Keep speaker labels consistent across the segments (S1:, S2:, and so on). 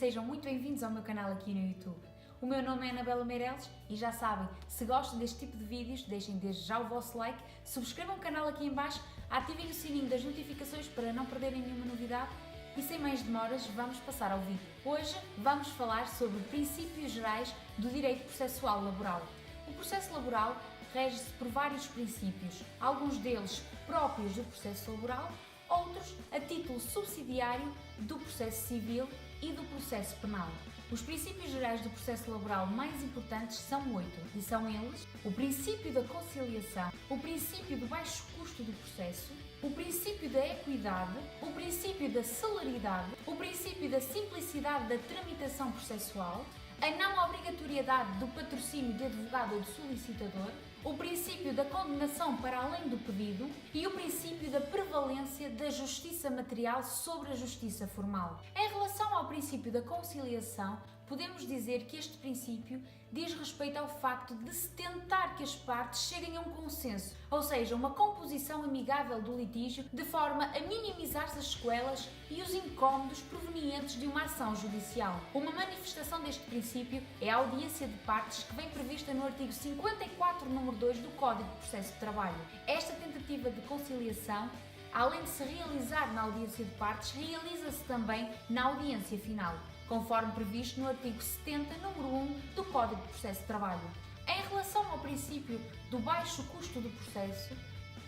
S1: sejam muito bem-vindos ao meu canal aqui no YouTube. O meu nome é Anabela Meireles e já sabem, se gostam deste tipo de vídeos, deixem desde já o vosso like, subscrevam o canal aqui em baixo, ativem o sininho das notificações para não perderem nenhuma novidade e sem mais demoras vamos passar ao vídeo. Hoje vamos falar sobre princípios gerais do direito processual laboral. O processo laboral rege-se por vários princípios, alguns deles próprios do processo laboral, outros a título subsidiário do processo civil e do processo penal. Os princípios gerais do processo laboral mais importantes são 8 e são eles: o princípio da conciliação, o princípio do baixo custo do processo, o princípio da equidade, o princípio da celeridade, o princípio da simplicidade da tramitação processual, a não obrigatoriedade do patrocínio de advogado ou de solicitador, o princípio da condenação para além do pedido e o princípio da prevalência da justiça material sobre a justiça formal. Em relação ao princípio da conciliação, podemos dizer que este princípio diz respeito ao facto de se tentar que as partes cheguem a um consenso, ou seja, uma composição amigável do litígio, de forma a minimizar-se as sequelas e os incómodos provenientes de uma ação judicial. Uma manifestação deste princípio é a audiência de partes, que vem prevista no artigo 54, número 2 do Código de Processo de Trabalho. Esta tentativa de conciliação, além de se realizar na audiência de partes, realiza-se também na audiência final, conforme previsto no artigo 70, número 1 do Código de Processo de Trabalho. Em relação ao princípio do baixo custo do processo,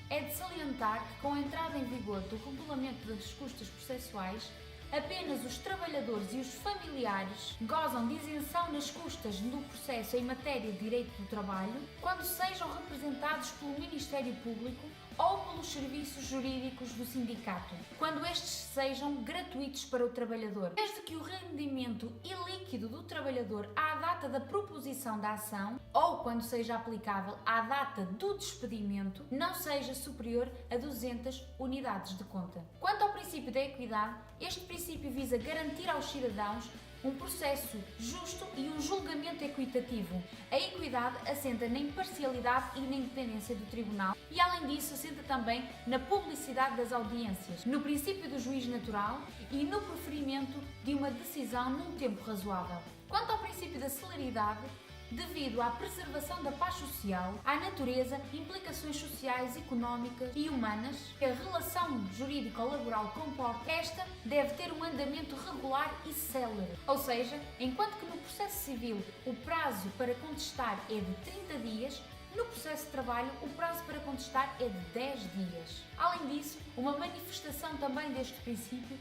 S1: é de salientar que, com a entrada em vigor do Regulamento das Custas Processuais, apenas os trabalhadores e os familiares gozam de isenção nas custas do processo em matéria de direito do trabalho quando sejam representados pelo Ministério Público ou pelos serviços jurídicos do sindicato, quando estes sejam gratuitos para o trabalhador, desde que o rendimento ilíquido do trabalhador à data da proposição da ação ou quando seja aplicável à data do despedimento não seja superior a 200 unidades de conta. Quanto ao princípio da equidade, este princípio visa garantir aos cidadãos um processo justo e um julgamento equitativo. A equidade assenta na imparcialidade e na independência do tribunal e, além disso, assenta também na publicidade das audiências, no princípio do juiz natural e no proferimento de uma decisão num tempo razoável. Quanto ao princípio da celeridade, devido à preservação da paz social, à natureza, implicações sociais, económicas e humanas que a relação jurídico-laboral comporta, esta deve ter um andamento regular e célere. Ou seja, enquanto que no processo civil o prazo para contestar é de 30 dias, no processo de trabalho, o prazo para contestar é de 10 dias. Além disso, uma manifestação também deste princípio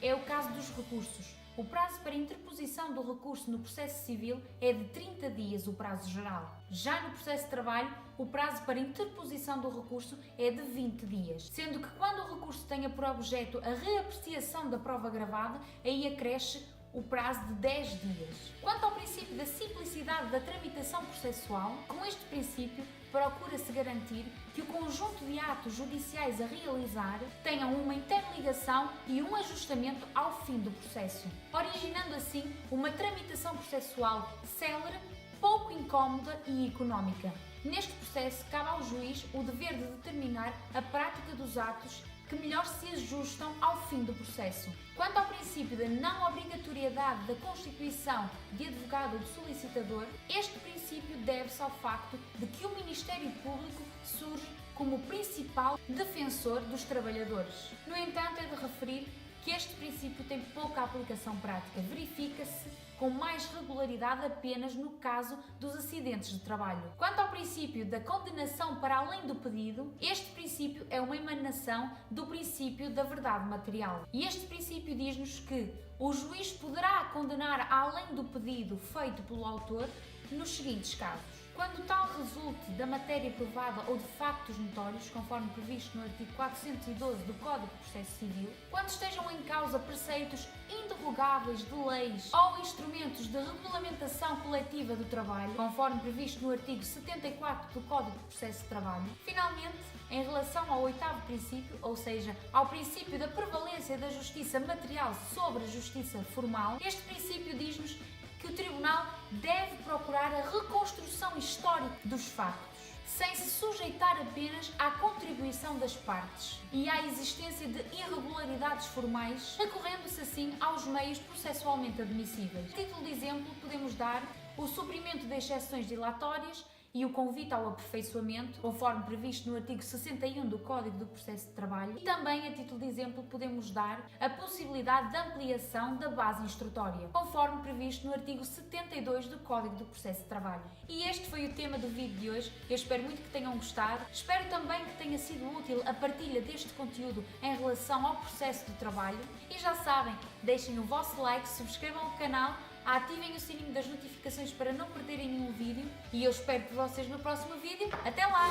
S1: é o caso dos recursos. O prazo para interposição do recurso no processo civil é de 30 dias, o prazo geral. Já no processo de trabalho, o prazo para interposição do recurso é de 20 dias, sendo que quando o recurso tenha por objeto a reapreciação da prova gravada, aí acresce o prazo de 10 dias. Quanto ao princípio da simplicidade da tramitação processual, com este princípio procura-se garantir que o conjunto de atos judiciais a realizar tenham uma interligação e um ajustamento ao fim do processo, originando assim uma tramitação processual célere, pouco incómoda e económica. Neste processo, cabe ao juiz o dever de determinar a prática dos atos que melhor se ajustam ao fim do processo. Quanto ao princípio da não obrigatoriedade da constituição de advogado ou de solicitador, este princípio deve-se ao facto de que o Ministério Público surge como o principal defensor dos trabalhadores. No entanto, é de referir que este princípio tem pouca aplicação prática, verifica-se com mais regularidade apenas no caso dos acidentes de trabalho. Quanto ao princípio da condenação para além do pedido, este princípio é uma emanação do princípio da verdade material. E este princípio diz-nos que o juiz poderá condenar além do pedido feito pelo autor nos seguintes casos: quando tal resulte da matéria provada ou de factos notórios, conforme previsto no artigo 412 do Código de Processo Civil, quando estejam em causa preceitos interrogáveis de leis ou instrumentos de regulamentação coletiva do trabalho, conforme previsto no artigo 74 do Código de Processo de Trabalho. Finalmente, em relação ao 8º princípio, ou seja, ao princípio da prevalência da justiça material sobre a justiça formal, este princípio diz-nos que o Tribunal deve procurar a reconstrução histórica dos factos, sem se sujeitar apenas à contribuição das partes e à existência de irregularidades formais, recorrendo-se assim aos meios processualmente admissíveis. A título de exemplo, podemos dar o suprimento de exceções dilatórias e o convite ao aperfeiçoamento, conforme previsto no artigo 61 do Código do Processo de Trabalho, e também, a título de exemplo, podemos dar a possibilidade de ampliação da base instrutória, conforme previsto no artigo 72 do Código do Processo de Trabalho. E este foi o tema do vídeo de hoje. Eu espero muito que tenham gostado. Espero também que tenha sido útil a partilha deste conteúdo em relação ao processo de trabalho. E já sabem, deixem o vosso like, subscrevam o canal, ativem o sininho das notificações para não perderem nenhum vídeo e eu espero por vocês no próximo vídeo. Até lá!